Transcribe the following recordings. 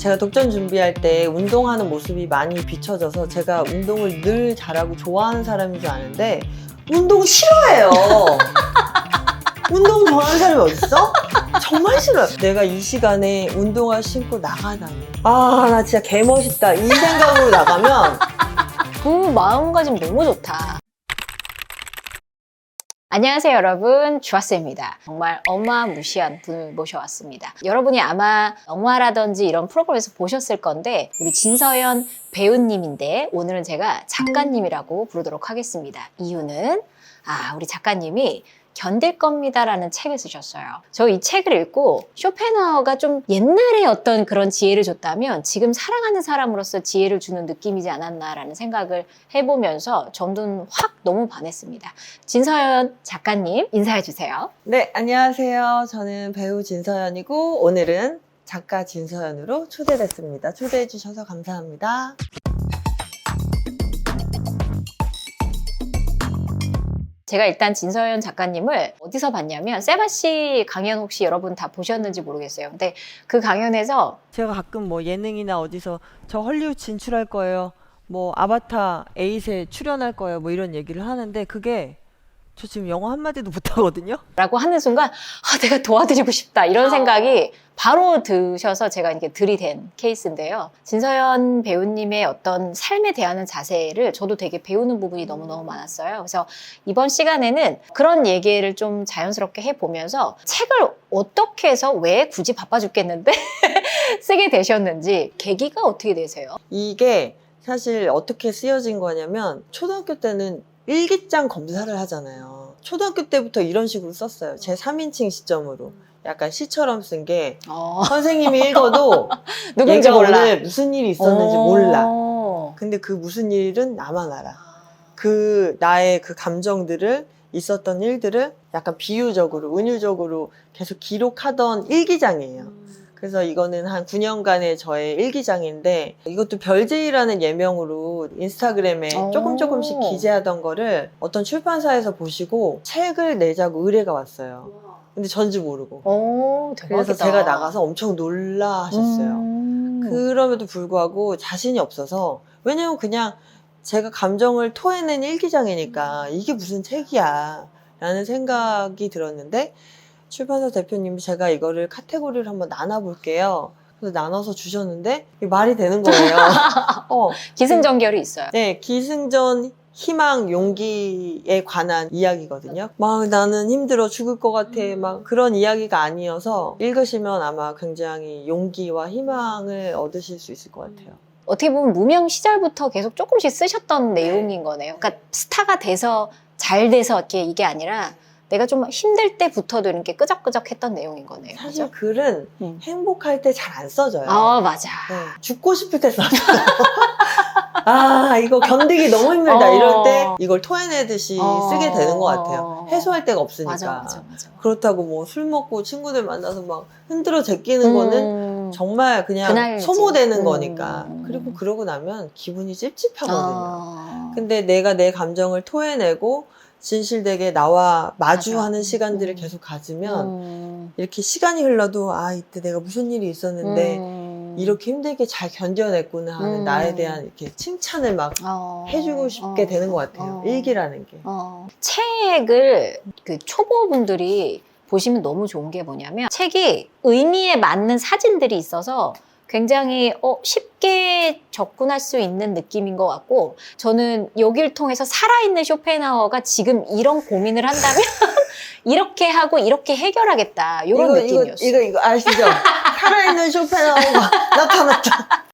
제가 독전 준비할 때 운동하는 모습이 많이 비춰져서 제가 운동을 늘 잘하고 좋아하는 사람인 줄 아는데 운동 싫어해요. 운동 좋아하는 사람이 어딨어? 정말 싫어요. 내가 이 시간에 운동화 신고 나가다니. 아, 나 진짜 개멋있다. 이 생각으로 나가면 그 마음가짐 너무 좋다. 안녕하세요 여러분, 주아쌤입니다. 정말 어마무시한 분을 모셔왔습니다. 여러분이 아마 영화라든지 이런 프로그램에서 보셨을 건데 우리 진서연 배우님인데 오늘은 제가 작가님이라고 부르도록 하겠습니다. 이유는 우리 작가님이 견딜 겁니다라는 책을 쓰셨어요. 저 이 책을 읽고 쇼펜하우어가 좀 옛날에 어떤 그런 지혜를 줬다면 지금 살아가는 사람으로서 지혜를 주는 느낌이지 않았나라는 생각을 해보면서 저는 확 너무 반했습니다. 진서연 작가님 인사해 주세요. 네, 안녕하세요. 저는 배우 진서연이고 오늘은 작가 진서연으로 초대됐습니다. 초대해 주셔서 감사합니다. 제가 일단 진서연 작가님을 어디서 봤냐면 세바씨 강연 혹시 여러분 다 보셨는지 모르겠어요. 근데 그 강연에서 제가 가끔 뭐 예능이나 어디서 저 헐리우드 진출할 거예요. 뭐 아바타 8에 출연할 거예요. 뭐 이런 얘기를 하는데 그게 저 지금 영어 한마디도 못하거든요. 라고 하는 순간 내가 도와드리고 싶다 이런 생각이 바로 드셔서 제가 이렇게 들이댄 케이스인데요. 진서연 배우님의 어떤 삶에 대하는 자세를 저도 되게 배우는 부분이 너무너무 많았어요. 그래서 이번 시간에는 그런 얘기를 좀 자연스럽게 해보면서 책을 어떻게 해서 왜 굳이 바빠 죽겠는데 쓰게 되셨는지 계기가 어떻게 되세요? 이게 사실 어떻게 쓰여진 거냐면 초등학교 때는 일기장 검사를 하잖아요. 초등학교 때부터 이런 식으로 썼어요. 제 3인칭 시점으로. 약간 시처럼 쓴 게 선생님이 읽어도 누군지 얘가 몰라. 오늘 무슨 일이 있었는지 몰라. 근데 그 무슨 일은 나만 알아. 그 나의 그 감정들을 있었던 일들을 약간 비유적으로 은유적으로 계속 기록하던 일기장이에요. 그래서 이거는 한 9년간의 저의 일기장인데 이것도 별제이라는 예명으로 인스타그램에 조금씩 기재하던 거를 어떤 출판사에서 보시고 책을 내자고 의뢰가 왔어요. 근데 전지 모르고. 대박이다. 그래서 제가 나가서 엄청 놀라 하셨어요. 그럼에도 불구하고 자신이 없어서 왜냐면 그냥 제가 감정을 토해낸 일기장이니까 이게 무슨 책이야 라는 생각이 들었는데 출판사 대표님이 제가 이거를 카테고리를 한번 나눠볼게요. 그래서 나눠서 주셨는데 이게 말이 되는 거예요. 기승전결이 있어요. 네, 기승전, 희망, 용기에 관한 이야기거든요. 막 나는 힘들어 죽을 것 같아. 막 그런 이야기가 아니어서 읽으시면 아마 굉장히 용기와 희망을 얻으실 수 있을 것 같아요. 어떻게 보면 무명 시절부터 계속 조금씩 쓰셨던 내용인 거네요. 그러니까 스타가 돼서 잘 돼서 이게 아니라 내가 좀 힘들 때부터도 이렇게 끄적끄적 했던 내용인 거네요. 사실 그죠? 글은 행복할 때 잘 안 써져요. 맞아. 네, 죽고 싶을 때 써져요. 이거 견디기 너무 힘들다. 이럴 때 이걸 토해내듯이 쓰게 되는 것 같아요. 해소할 데가 없으니까. 맞아. 그렇다고 뭐 술 먹고 친구들 만나서 막 흔들어 제끼는 거는 정말 그냥 그날이지. 소모되는 거니까. 그리고 그러고 나면 기분이 찝찝하거든요. 근데 내가 내 감정을 토해내고 진실되게 나와 마주하는 시간들을 계속 가지면 이렇게 시간이 흘러도 이때 내가 무슨 일이 있었는데 이렇게 힘들게 잘 견뎌냈구나 하는 나에 대한 이렇게 칭찬을 막 해주고 싶게 되는 것 같아요. 일기라는 게. 책을 그 초보분들이 보시면 너무 좋은 게 뭐냐면 책이 의미에 맞는 사진들이 있어서 굉장히 쉽게 접근할 수 있는 느낌인 것 같고 저는 여기를 통해서 살아있는 쇼펜하우어가 지금 이런 고민을 한다면 이렇게 하고 이렇게 해결하겠다 이런 느낌이었어요. 이거 아시죠? 살아있는 쇼펜하우어가 나타났다.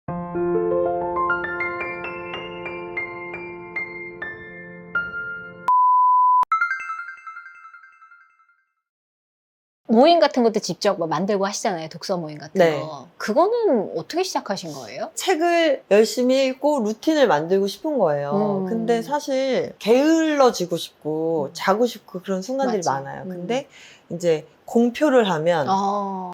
모임 같은 것도 직접 만들고 하시잖아요. 독서 모임 같은 네. 거. 그거는 어떻게 시작하신 거예요? 책을 열심히 읽고 루틴을 만들고 싶은 거예요. 근데 사실 게을러지고 싶고 자고 싶고 그런 순간들이 많아요. 근데 이제 공표를 하면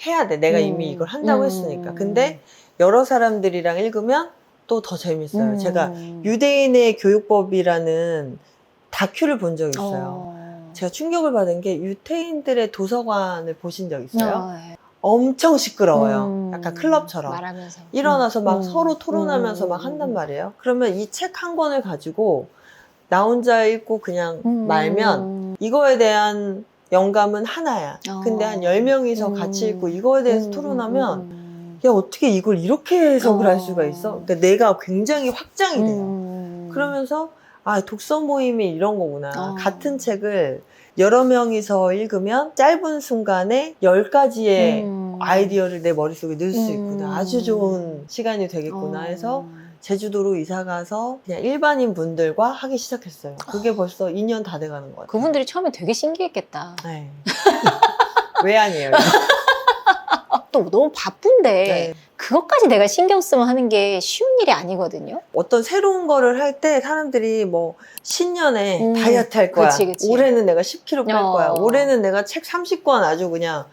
해야 돼. 내가 이미 이걸 한다고 했으니까. 근데 여러 사람들이랑 읽으면 또 더 재밌어요. 제가 유대인의 교육법이라는 다큐를 본 적이 있어요. 제가 충격을 받은 게 유태인들의 도서관을 보신 적 있어요? 엄청 시끄러워요. 약간 클럽처럼. 말하면서. 일어나서 막 서로 토론하면서 막 한단 말이에요. 그러면 이 책 한 권을 가지고 나 혼자 읽고 그냥 말면 이거에 대한 영감은 하나야. 근데 한 10명이서 같이 읽고 이거에 대해서 토론하면 야, 어떻게 이걸 이렇게 해석을 할 수가 있어? 그러니까 내가 굉장히 확장이 돼요. 그러면서 아, 독서 모임이 이런 거구나. 같은 책을 여러 명이서 읽으면 짧은 순간에 10가지의 아이디어를 내 머릿속에 넣을 수 있구나. 아주 좋은 시간이 되겠구나 해서 제주도로 이사 가서 그냥 일반인 분들과 하기 시작했어요. 그게 벌써 2년 다 돼가는 것 같아요. 그분들이 처음에 되게 신기했겠다. 네. 왜 아니에요? 또 너무 바쁜데 네. 그것까지 내가 신경 쓰면 하는 게 쉬운 일이 아니거든요. 어떤 새로운 거를 할 때 사람들이 뭐 신년에 다이어트 할 거야. 그치. 올해는 내가 10kg 뺄 거야. 올해는 내가 책 30권 아주 그냥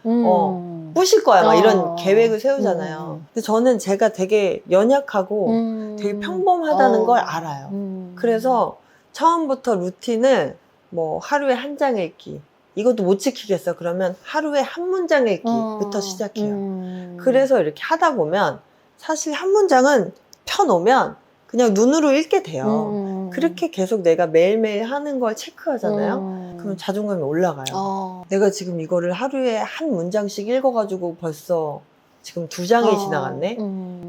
부실 거야. 막 이런 계획을 세우잖아요. 근데 저는 제가 되게 연약하고 되게 평범하다는 걸 알아요. 그래서 처음부터 루틴을 뭐 하루에 한 장 읽기. 이것도 못 지키겠어. 그러면 하루에 한 문장 읽기부터 시작해요. 그래서 이렇게 하다 보면 사실 한 문장은 펴놓으면 그냥 눈으로 읽게 돼요. 그렇게 계속 내가 매일매일 하는 걸 체크하잖아요. 그러면 자존감이 올라가요. 내가 지금 이거를 하루에 한 문장씩 읽어가지고 벌써 지금 2장이 지나갔네?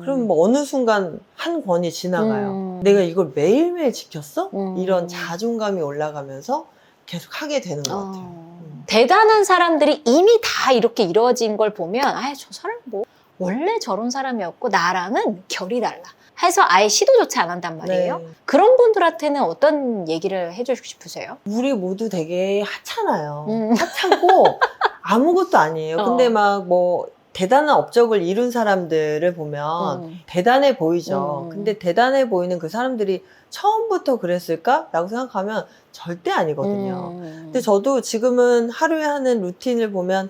그럼 뭐 어느 순간 한 권이 지나가요. 내가 이걸 매일매일 지켰어? 이런 자존감이 올라가면서 계속 하게 되는 것 같아요. 대단한 사람들이 이미 다 이렇게 이루어진 걸 보면 아, 저 사람 뭐 원래 저런 사람이었고 나랑은 결이 달라 해서 아예 시도조차 안 한단 말이에요. 네. 그런 분들한테는 어떤 얘기를 해주고 싶으세요? 우리 모두 되게 하찮아요. 하찮고 아무것도 아니에요. 근데 막 뭐 대단한 업적을 이룬 사람들을 보면 대단해 보이죠. 근데 대단해 보이는 그 사람들이 처음부터 그랬을까? 라고 생각하면 절대 아니거든요. 근데 저도 지금은 하루에 하는 루틴을 보면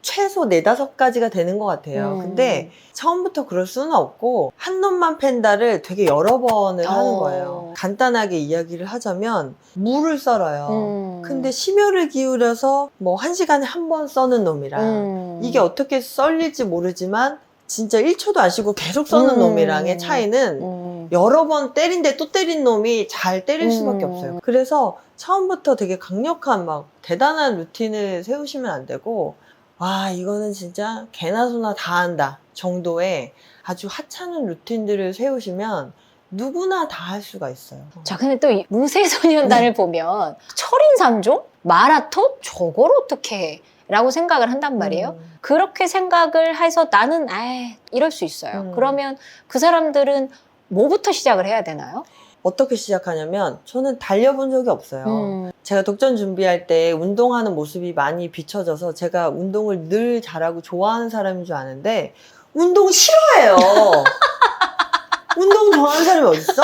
최소 4-5가지가 되는 것 같아요. 근데 처음부터 그럴 수는 없고 한 놈만 펜다를 되게 여러 번을 하는 거예요. 간단하게 이야기를 하자면 물을 썰어요. 근데 심혈을 기울여서 뭐 1시간에 한 번 써는 놈이랑 이게 어떻게 썰릴지 모르지만 진짜 1초도 안 쉬고 계속 써는 놈이랑의 차이는 여러 번 때린데 또 때린 놈이 잘 때릴 수밖에 없어요. 그래서 처음부터 되게 강력한 막 대단한 루틴을 세우시면 안 되고 와, 이거는 진짜 개나 소나 다 한다 정도의 아주 하찮은 루틴들을 세우시면 누구나 다 할 수가 있어요. 자, 근데 또 이 무쇠소년단을 보면 철인삼종? 마라톤? 저걸 어떻게 해? 라고 생각을 한단 말이에요. 그렇게 생각을 해서 나는 이럴 수 있어요. 그러면 그 사람들은 뭐부터 시작을 해야 되나요? 어떻게 시작하냐면 저는 달려본 적이 없어요. 제가 독전 준비할 때 운동하는 모습이 많이 비춰져서 제가 운동을 늘 잘하고 좋아하는 사람인 줄 아는데 운동 싫어해요. 운동 좋아하는 사람이 어딨어?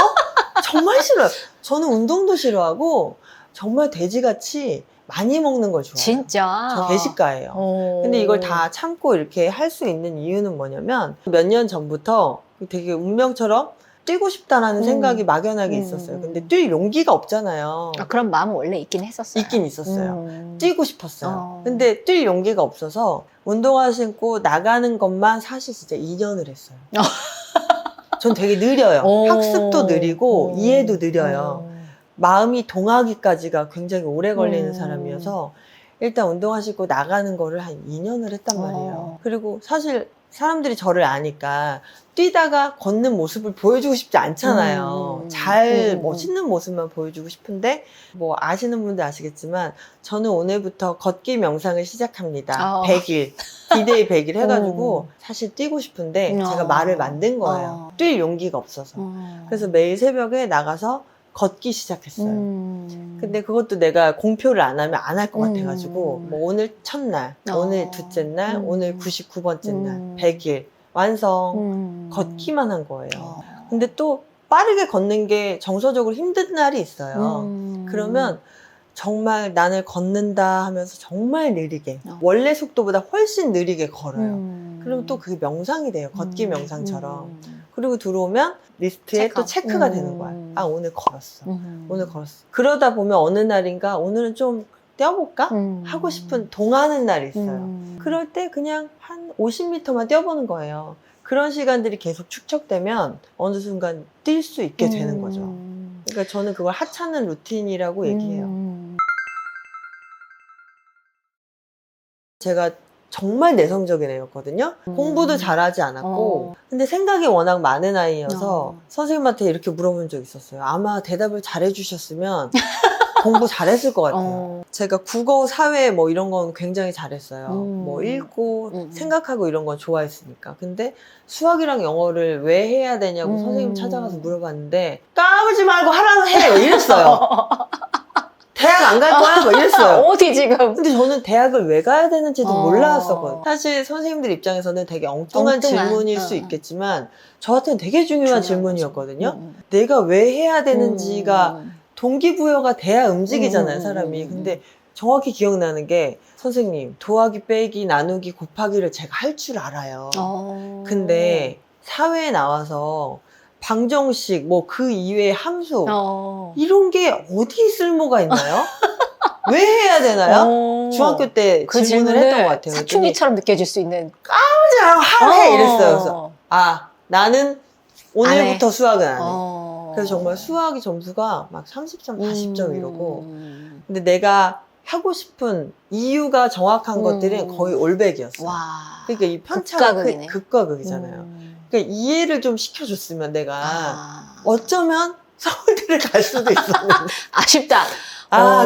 정말 싫어요. 저는 운동도 싫어하고 정말 돼지같이 많이 먹는 걸 좋아해요. 진짜? 저 대식가예요. 근데 이걸 다 참고 이렇게 할 수 있는 이유는 뭐냐면 몇 년 전부터 되게 운명처럼 뛰고 싶다라는 생각이 막연하게 있었어요. 근데 뛸 용기가 없잖아요. 아, 그런 마음은 원래 있긴 했었어요. 있긴 있었어요. 뛰고 싶었어요. 근데 뛸 용기가 없어서 운동화 신고 나가는 것만 사실 진짜 2년을 했어요. 전 되게 느려요. 학습도 느리고 이해도 느려요. 마음이 동하기까지가 굉장히 오래 걸리는 사람이어서 일단 운동화 신고 나가는 거를 한 2년을 했단 말이에요. 그리고 사실 사람들이 저를 아니까 뛰다가 걷는 모습을 보여주고 싶지 않잖아요. 잘 멋있는 모습만 보여주고 싶은데 뭐 아시는 분들 아시겠지만 저는 오늘부터 걷기 명상을 시작합니다. 100일, 디데이 100일 해가지고 사실 뛰고 싶은데 제가 말을 만든 거예요. 뛸 용기가 없어서. 그래서 매일 새벽에 나가서 걷기 시작했어요. 근데 그것도 내가 공표를 안 하면 안 할 것 같아가지고 뭐 오늘 첫날, 오늘 둘째 날, 오늘 99번째 날, 100일 완성 걷기만 한 거예요. 근데 또 빠르게 걷는 게 정서적으로 힘든 날이 있어요. 그러면 정말 나는 걷는다 하면서 정말 느리게 원래 속도보다 훨씬 느리게 걸어요. 그럼 또 그게 명상이 돼요. 걷기 명상처럼. 그리고 들어오면 리스트에 또 체크가 되는 거야. 아, 오늘 걸었어. 오늘 걸었어. 그러다 보면 어느 날인가 오늘은 좀 뛰어볼까? 하고 싶은 동하는 날이 있어요. 음. 그럴 때 그냥 한 50m만 뛰어보는 거예요. 그런 시간들이 계속 축적되면 어느 순간 뛸 수 있게 되는 거죠. 그러니까 저는 그걸 하찮은 루틴이라고 얘기해요. 제가 정말 내성적인 애였거든요. 공부도 잘하지 않았고 근데 생각이 워낙 많은 아이여서 선생님한테 이렇게 물어본 적 있었어요. 아마 대답을 잘해주셨으면 공부 잘했을 것 같아요. 제가 국어, 사회 뭐 이런 건 굉장히 잘했어요. 뭐 읽고 생각하고 이런 건 좋아했으니까. 근데 수학이랑 영어를 왜 해야 되냐고 선생님 찾아가서 물어봤는데 까불지 말고 하라고 해! 뭐 이랬어요. 대학 안 갈 거야? 뭐 이랬어요. 어디 지금? 근데 저는 대학을 왜 가야 되는지도 몰랐었거든요. 사실 선생님들 입장에서는 되게 엉뚱한 질문일 수 있겠지만 저한테는 되게 중요한 질문이었거든요. 내가 왜 해야 되는지가 동기부여가 돼야 움직이잖아요, 사람이. 근데 정확히 기억나는 게 선생님, 더하기, 빼기, 나누기, 곱하기를 제가 할 줄 알아요. 근데 사회에 나와서 방정식, 뭐 그 이외의 함수 이런 게 어디 쓸모가 있나요? 왜 해야 되나요? 중학교 때 그 질문을 했던 것 같아요. 사춘기처럼 느껴질 수 있는. 해! 이랬어요. 그래서 나는 오늘부터 수학은 안 해. 그래서 정말 수학이 점수가 막 30점, 40점 이러고 근데 내가 하고 싶은 이유가 정확한 것들은 거의 올백이었어요. 와. 그러니까 이 편차가 극과 극과 극이잖아요. 그러니까 이해를 좀 시켜줬으면 내가 어쩌면 서울대를 갈 수도 있었는데 아쉽다.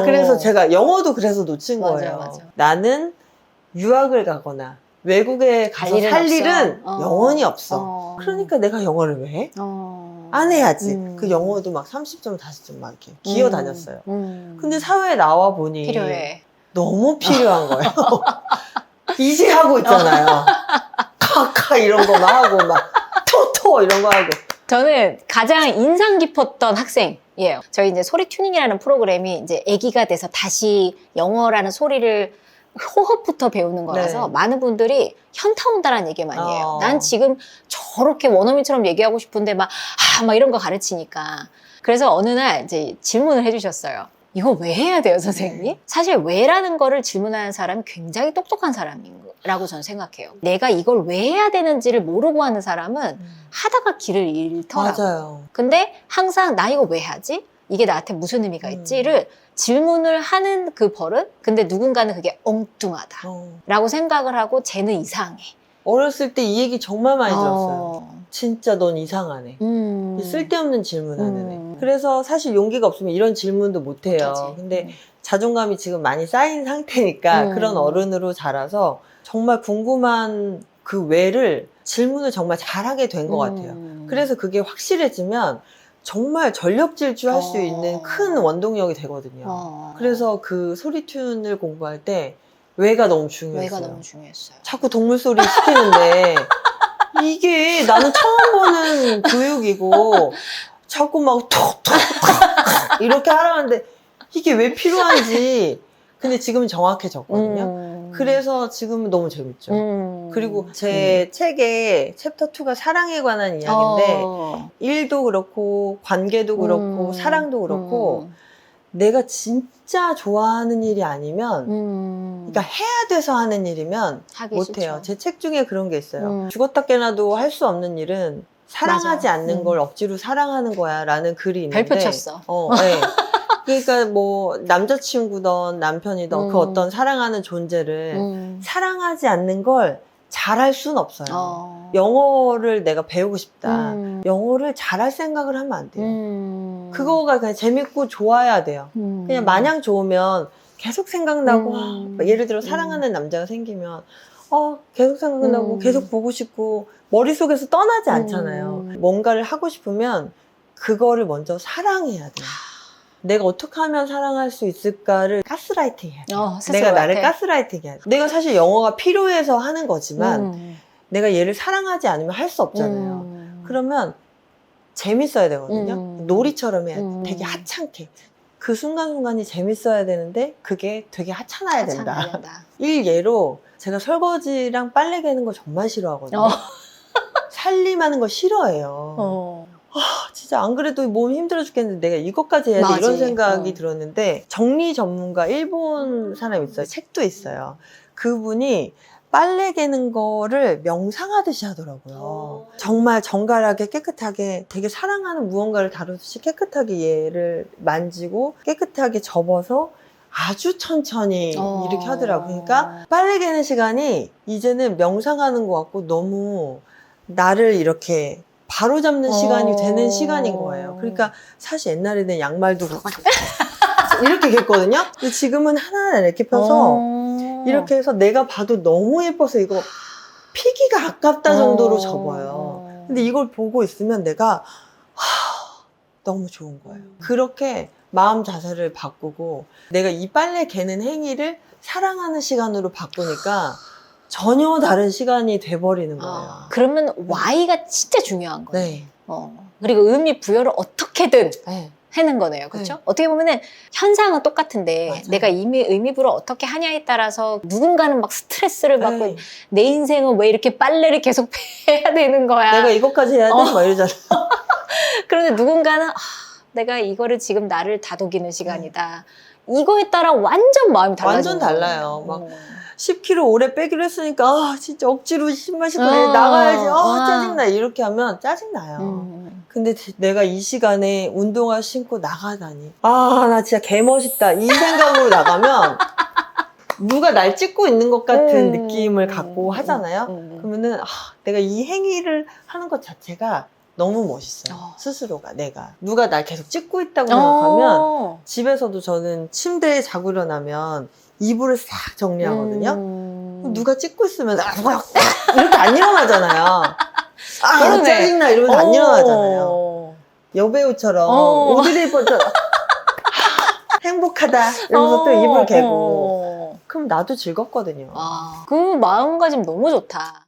그래서 제가 영어도 그래서 놓친 거예요. 맞아. 나는 유학을 가거나 외국에 가서 살 일은 영원히 없어. 그러니까 내가 영어를 왜 해? 안 해야지. 그 영어도 막 30점, 40점 막 이렇게 기어 다녔어요. 근데 사회에 나와 보니 필요해. 너무 필요한 거예요. 이제 하고 있잖아요. 카카 이런 거 막 하고 막 토토 이런 거 하고. 저는 가장 인상 깊었던 학생이에요. 저희 이제 소리 튜닝이라는 프로그램이 이제 아기가 돼서 다시 영어라는 소리를 호흡부터 배우는 거라서 많은 분들이 현타 온다라는 얘기 많이 해요. 난 지금 저렇게 원어민처럼 얘기하고 싶은데 막 이런 거 가르치니까. 그래서 어느 날 이제 질문을 해주셨어요. 이거 왜 해야 돼요, 선생님? 사실 왜라는 거를 질문하는 사람이 굉장히 똑똑한 사람이라고 저는 생각해요. 내가 이걸 왜 해야 되는지를 모르고 하는 사람은 하다가 길을 잃더라고요. 맞아요. 근데 항상 나 이거 왜 하지? 이게 나한테 무슨 의미가 있지를 질문을 하는 그 버릇? 근데 누군가는 그게 엉뚱하다 라고 생각을 하고 쟤는 이상해. 어렸을 때 이 얘기 정말 많이 들었어요. 진짜 넌 이상하네. 쓸데없는 질문하는 애. 그래서 사실 용기가 없으면 이런 질문도 못해요. 근데 자존감이 지금 많이 쌓인 상태니까 그런 어른으로 자라서 정말 궁금한 그 왜를 질문을 정말 잘하게 된 것 같아요. 그래서 그게 확실해지면 정말 전력 질주할 수 있는 큰 원동력이 되거든요. 그래서 그 소리튠을 공부할 때 왜가 너무 중요했어요. 왜가 너무 중요했어요. 자꾸 동물 소리 시키는데 이게 나는 처음 보는 교육이고 자꾸 막 톡톡톡 이렇게 하라는데 이게 왜 필요한지 근데 지금은 정확해졌거든요. 그래서 지금은 너무 재밌죠. 그리고 제 책의 챕터 2가 사랑에 관한 이야기인데 일도 그렇고 관계도 그렇고 사랑도 그렇고 내가 진짜 좋아하는 일이 아니면 그러니까 해야 돼서 하는 일이면 못해요. 제 책 중에 그런 게 있어요. 죽었다 깨나도 할 수 없는 일은 사랑하지 않는 걸 억지로 사랑하는 거야 라는 글이 있는데 별표 쳤어. 네. 그러니까 뭐 남자친구든 남편이든 그 어떤 사랑하는 존재를 사랑하지 않는 걸 잘할 수는 없어요. 영어를 내가 배우고 싶다. 영어를 잘할 생각을 하면 안 돼요. 그거가 그냥 재밌고 좋아야 돼요. 그냥 마냥 좋으면 계속 생각나고 예를 들어 사랑하는 남자가 생기면 계속 생각나고 계속 보고 싶고 머릿속에서 떠나지 않잖아요. 뭔가를 하고 싶으면 그거를 먼저 사랑해야 돼요. 내가 어떻게 하면 사랑할 수 있을까를 가스라이팅 해야 돼요. 내가 나를 가스라이팅 해야 돼. 내가 사실 영어가 필요해서 하는 거지만 내가 얘를 사랑하지 않으면 할 수 없잖아요. 그러면 재밌어야 되거든요. 놀이처럼 해야 돼. 되게 하찮게. 그 순간순간이 재밌어야 되는데 그게 되게 하찮아야 된다. 일예로 제가 설거지랑 빨래 개는 거 정말 싫어하거든요. 살림하는 거 싫어해요. 진짜 안 그래도 몸 힘들어 죽겠는데 내가 이것까지 해야 돼 이런 생각이 들었는데 정리 전문가 일본 사람 있어요. 책도 있어요. 그분이 빨래 개는 거를 명상하듯이 하더라고요. 정말 정갈하게 깨끗하게 되게 사랑하는 무언가를 다루듯이 깨끗하게 얘를 만지고 깨끗하게 접어서 아주 천천히 이렇게 하더라고요. 그러니까 빨래 개는 시간이 이제는 명상하는 것 같고 너무 나를 이렇게 바로잡는 시간이 되는 시간인 거예요. 그러니까 사실 옛날에는 양말도 이렇게 겠거든요. 근데 지금은 하나하나 이렇게 펴서 이렇게 해서 내가 봐도 너무 예뻐서 이거 피기가 아깝다 정도로 접어요. 근데 이걸 보고 있으면 내가 너무 좋은 거예요. 그렇게 마음 자세를 바꾸고 내가 이 빨래 개는 행위를 사랑하는 시간으로 바꾸니까 전혀 다른 시간이 돼버리는 거예요. 그러면 Y가 진짜 중요한 거예요. 네. 그리고 의미 부여를 어떻게든 네. 하는 거네요. 그렇죠? 네. 어떻게 보면은 현상은 똑같은데 맞아요. 내가 의미부를 어떻게 하냐에 따라서 누군가는 막 스트레스를 받고 네. 내 인생은 왜 이렇게 빨래를 계속 해야 되는 거야. 내가 이것까지 해야 돼? 막 이러잖아. 그런데 누군가는 내가 이거를 지금 나를 다독이는 시간이다. 이거에 따라 완전 마음이 달라져. 완전 달라요. 막 10kg 오래 빼기로 했으니까 진짜 억지로 신발 신고 나가야지. 짜증나. 이렇게 하면 짜증나요. 근데 내가 이 시간에 운동화 신고 나가다니. 나 진짜 개멋있다. 이 생각으로 나가면 누가 날 찍고 있는 것 같은 느낌을 갖고 하잖아요. 그러면은 내가 이 행위를 하는 것 자체가 너무 멋있어요. 스스로가 내가. 누가 날 계속 찍고 있다고 생각하면 집에서도 저는 침대에 자고 일어나면 이불을 싹 정리하거든요. 누가 찍고 있으면 이렇게 안 일어나잖아요. 짜증나 이러면서 안 일어나잖아요. 여배우처럼 오드리 헵번처럼 행복하다 이러면서 또 이불 개고 그럼 나도 즐겁거든요. 그 마음가짐 너무 좋다.